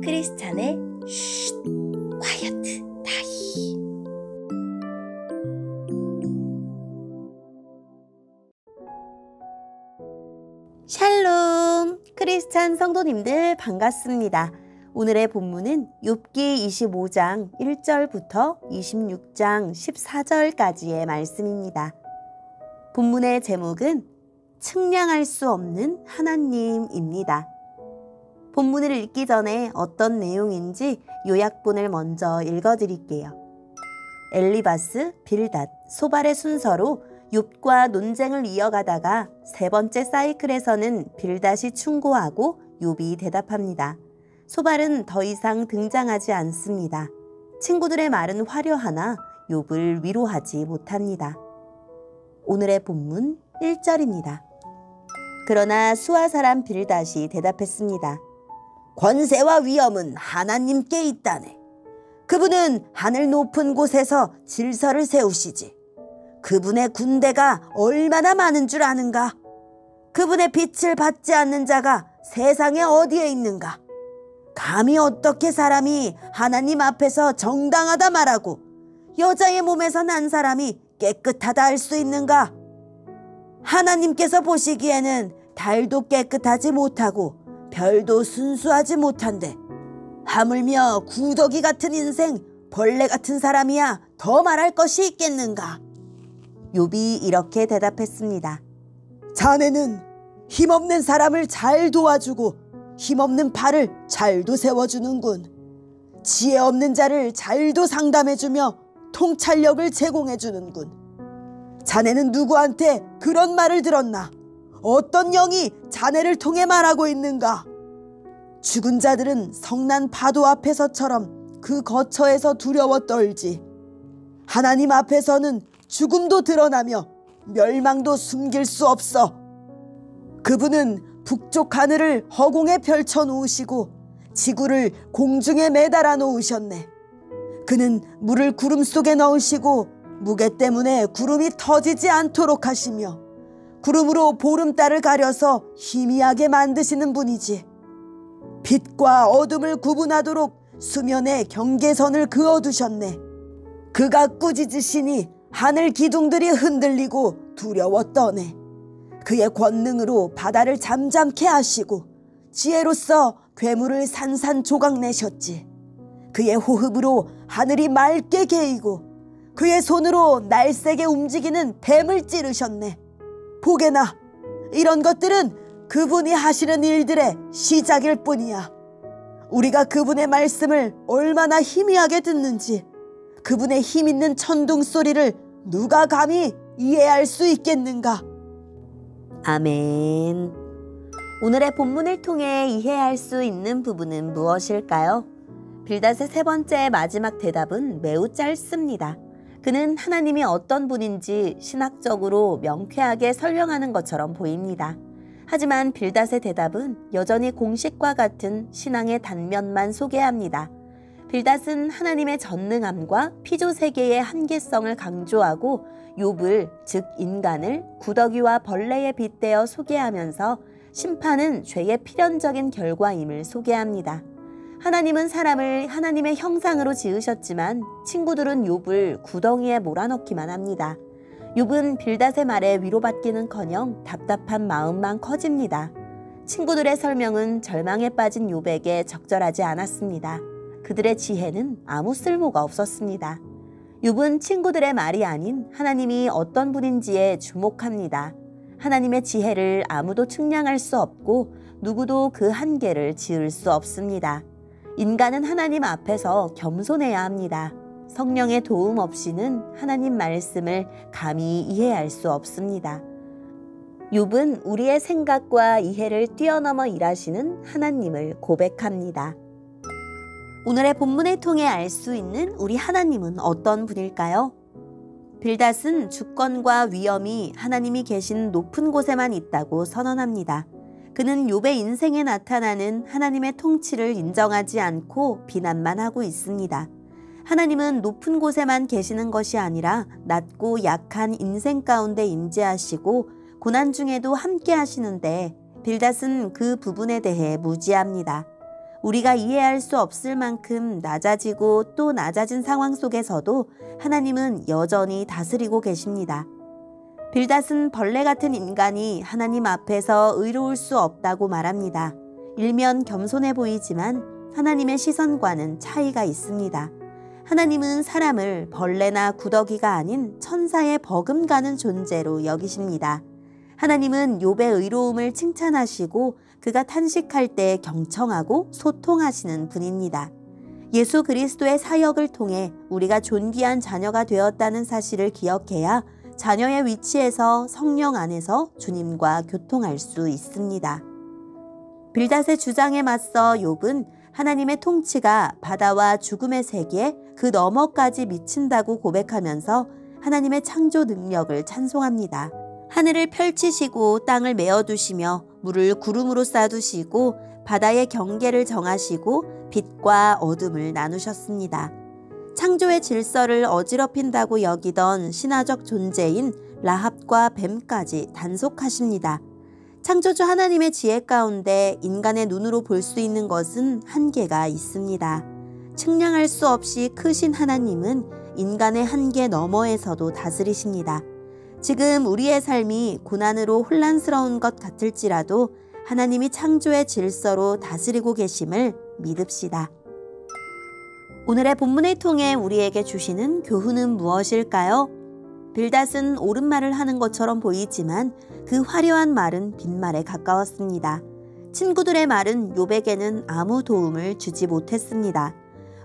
크리스찬의 쉿, quiet 타임. 샬롬! 크리스찬 성도님들 반갑습니다. 오늘의 본문은 욥기 25장 1절부터 26장 14절까지의 말씀입니다. 본문의 제목은 측량할 수 없는 하나님입니다. 본문을 읽기 전에 어떤 내용인지 요약본을 먼저 읽어드릴게요. 엘리바스, 빌닷, 소발의 순서로 욥과 논쟁을 이어가다가 세 번째 사이클에서는 빌닷이 충고하고 욥이 대답합니다. 소발은 더 이상 등장하지 않습니다. 친구들의 말은 화려하나 욥을 위로하지 못합니다. 오늘의 본문 1절입니다. 그러나 수아 사람 빌닷이 대답했습니다. 권세와 위엄은 하나님께 있다네. 그분은 하늘 높은 곳에서 질서를 세우시지. 그분의 군대가 얼마나 많은 줄 아는가? 그분의 빛을 받지 않는 자가 세상에 어디에 있는가? 감히 어떻게 사람이 하나님 앞에서 정당하다 말하고 여자의 몸에서 난 사람이 깨끗하다 할 수 있는가? 하나님께서 보시기에는 달도 깨끗하지 못하고 별도 순수하지 못한데 하물며 구더기 같은 인생, 벌레 같은 사람이야 더 말할 것이 있겠는가? 욥이 이렇게 대답했습니다. 자네는 힘없는 사람을 잘 도와주고 힘없는 팔을 잘도 세워주는군. 지혜 없는 자를 잘도 상담해주며 통찰력을 제공해주는군. 자네는 누구한테 그런 말을 들었나? 어떤 영이 자네를 통해 말하고 있는가? 죽은 자들은 성난 파도 앞에서처럼 그 거처에서 두려워 떨지. 하나님 앞에서는 죽음도 드러나며 멸망도 숨길 수 없어. 그분은 북쪽 하늘을 허공에 펼쳐 놓으시고 지구를 공중에 매달아 놓으셨네. 그는 물을 구름 속에 넣으시고 무게 때문에 구름이 터지지 않도록 하시며 구름으로 보름달을 가려서 희미하게 만드시는 분이지. 빛과 어둠을 구분하도록 수면에 경계선을 그어두셨네. 그가 꾸짖으시니 하늘 기둥들이 흔들리고 두려워 떠네. 그의 권능으로 바다를 잠잠케 하시고 지혜로서 괴물을 산산조각 내셨지. 그의 호흡으로 하늘이 맑게 개이고 그의 손으로 날쌔게 움직이는 뱀을 찌르셨네. 보게나 이런 것들은 그분이 하시는 일들의 시작일 뿐이야. 우리가 그분의 말씀을 얼마나 희미하게 듣는지 그분의 힘있는 천둥 소리를 누가 감히 이해할 수 있겠는가? 아멘. 오늘의 본문을 통해 이해할 수 있는 부분은 무엇일까요? 빌닷의 세 번째 마지막 대답은 매우 짧습니다. 그는 하나님이 어떤 분인지 신학적으로 명쾌하게 설명하는 것처럼 보입니다. 하지만 빌닷의 대답은 여전히 공식과 같은 신앙의 단면만 소개합니다. 빌닷은 하나님의 전능함과 피조세계의 한계성을 강조하고 욥을, 즉 인간을 구더기와 벌레에 빗대어 소개하면서 심판은 죄의 필연적인 결과임을 소개합니다. 하나님은 사람을 하나님의 형상으로 지으셨지만 친구들은 욥을 구덩이에 몰아넣기만 합니다. 욥은 빌닷의 말에 위로받기는커녕 답답한 마음만 커집니다. 친구들의 설명은 절망에 빠진 욥에게 적절하지 않았습니다. 그들의 지혜는 아무 쓸모가 없었습니다. 욥은 친구들의 말이 아닌 하나님이 어떤 분인지에 주목합니다. 하나님의 지혜를 아무도 측량할 수 없고 누구도 그 한계를 지을 수 없습니다. 인간은 하나님 앞에서 겸손해야 합니다. 성령의 도움 없이는 하나님 말씀을 감히 이해할 수 없습니다. 욥은 우리의 생각과 이해를 뛰어넘어 일하시는 하나님을 고백합니다. 오늘의 본문을 통해 알 수 있는 우리 하나님은 어떤 분일까요? 빌닷은 주권과 위엄이 하나님이 계신 높은 곳에만 있다고 선언합니다. 그는 욥의 인생에 나타나는 하나님의 통치를 인정하지 않고 비난만 하고 있습니다. 하나님은 높은 곳에만 계시는 것이 아니라 낮고 약한 인생 가운데 임재하시고 고난 중에도 함께 하시는데 빌닷은 그 부분에 대해 무지합니다. 우리가 이해할 수 없을 만큼 낮아지고 또 낮아진 상황 속에서도 하나님은 여전히 다스리고 계십니다. 빌닷은 벌레 같은 인간이 하나님 앞에서 의로울 수 없다고 말합니다. 일면 겸손해 보이지만 하나님의 시선과는 차이가 있습니다. 하나님은 사람을 벌레나 구더기가 아닌 천사의 버금가는 존재로 여기십니다. 하나님은 욥의 의로움을 칭찬하시고 그가 탄식할 때 경청하고 소통하시는 분입니다. 예수 그리스도의 사역을 통해 우리가 존귀한 자녀가 되었다는 사실을 기억해야 자녀의 위치에서 성령 안에서 주님과 교통할 수 있습니다. 빌닷의 주장에 맞서 욥은 하나님의 통치가 바다와 죽음의 세계 그 너머까지 미친다고 고백하면서 하나님의 창조 능력을 찬송합니다. 하늘을 펼치시고 땅을 메어두시며 물을 구름으로 싸두시고 바다의 경계를 정하시고 빛과 어둠을 나누셨습니다. 창조의 질서를 어지럽힌다고 여기던 신화적 존재인 라합과 뱀까지 단속하십니다. 창조주 하나님의 지혜 가운데 인간의 눈으로 볼 수 있는 것은 한계가 있습니다. 측량할 수 없이 크신 하나님은 인간의 한계 너머에서도 다스리십니다. 지금 우리의 삶이 고난으로 혼란스러운 것 같을지라도 하나님이 창조의 질서로 다스리고 계심을 믿읍시다. 오늘의 본문을 통해 우리에게 주시는 교훈은 무엇일까요? 빌닷은 옳은 말을 하는 것처럼 보이지만 그 화려한 말은 빈말에 가까웠습니다. 친구들의 말은 욥에게는 아무 도움을 주지 못했습니다.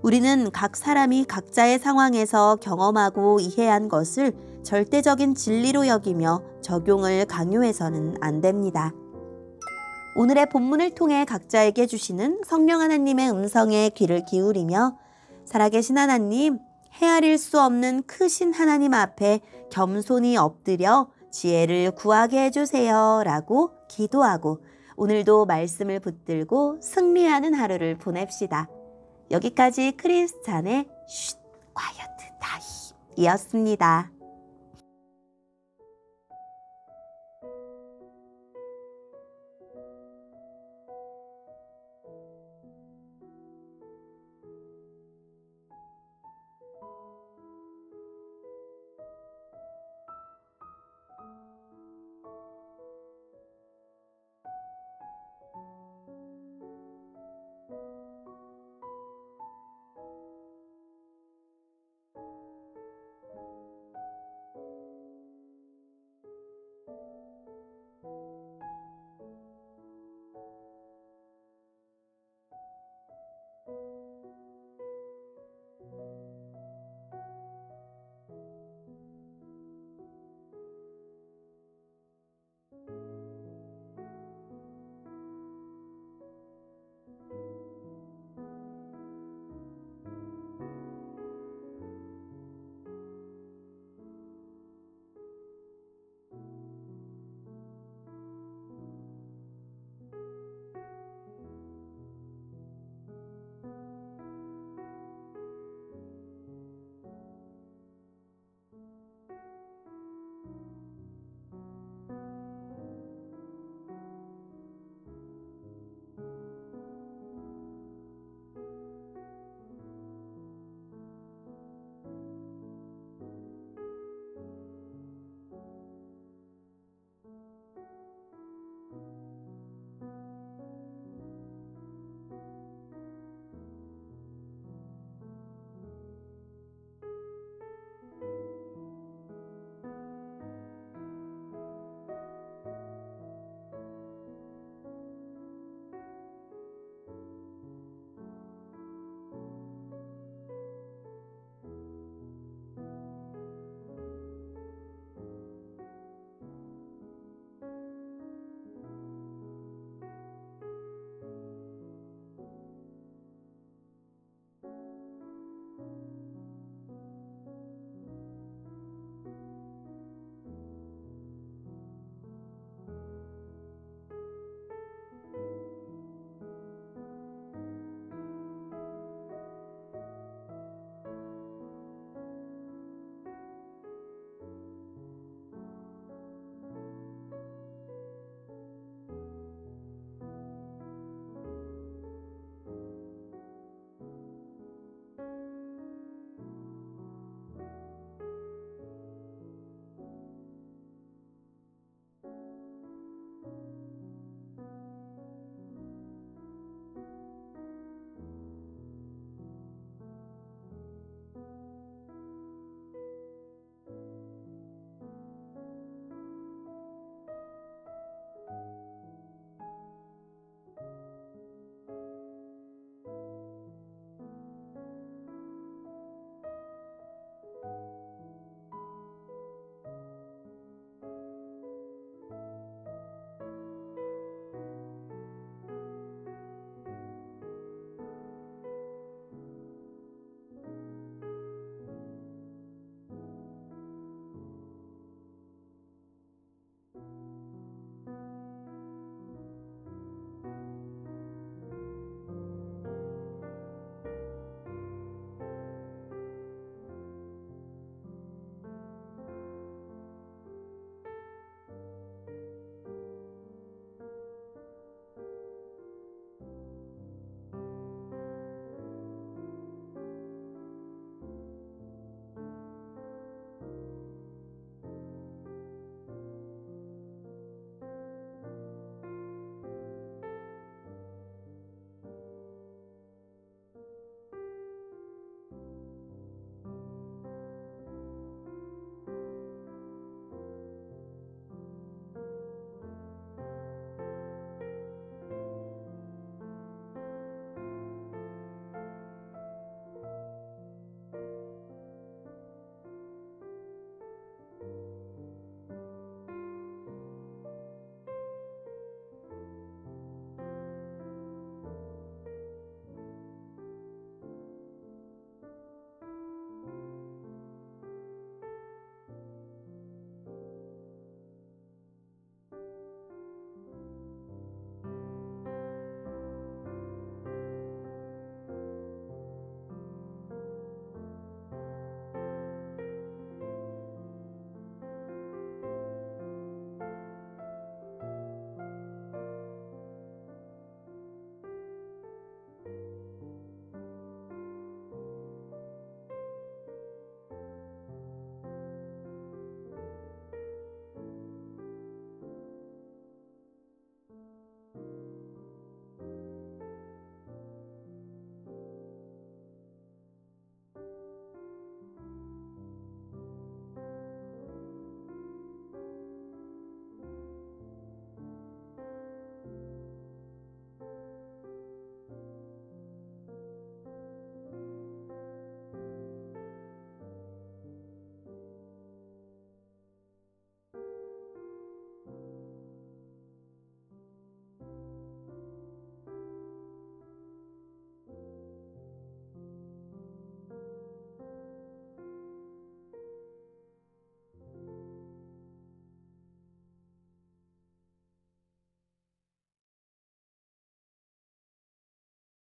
우리는 각 사람이 각자의 상황에서 경험하고 이해한 것을 절대적인 진리로 여기며 적용을 강요해서는 안 됩니다. 오늘의 본문을 통해 각자에게 주시는 성령 하나님의 음성에 귀를 기울이며 살아계신 하나님, 헤아릴 수 없는 크신 하나님 앞에 겸손히 엎드려 지혜를 구하게 해주세요 라고 기도하고 오늘도 말씀을 붙들고 승리하는 하루를 보냅시다. 여기까지 크리스찬의 쉿, 콰이어트 타임이었습니다.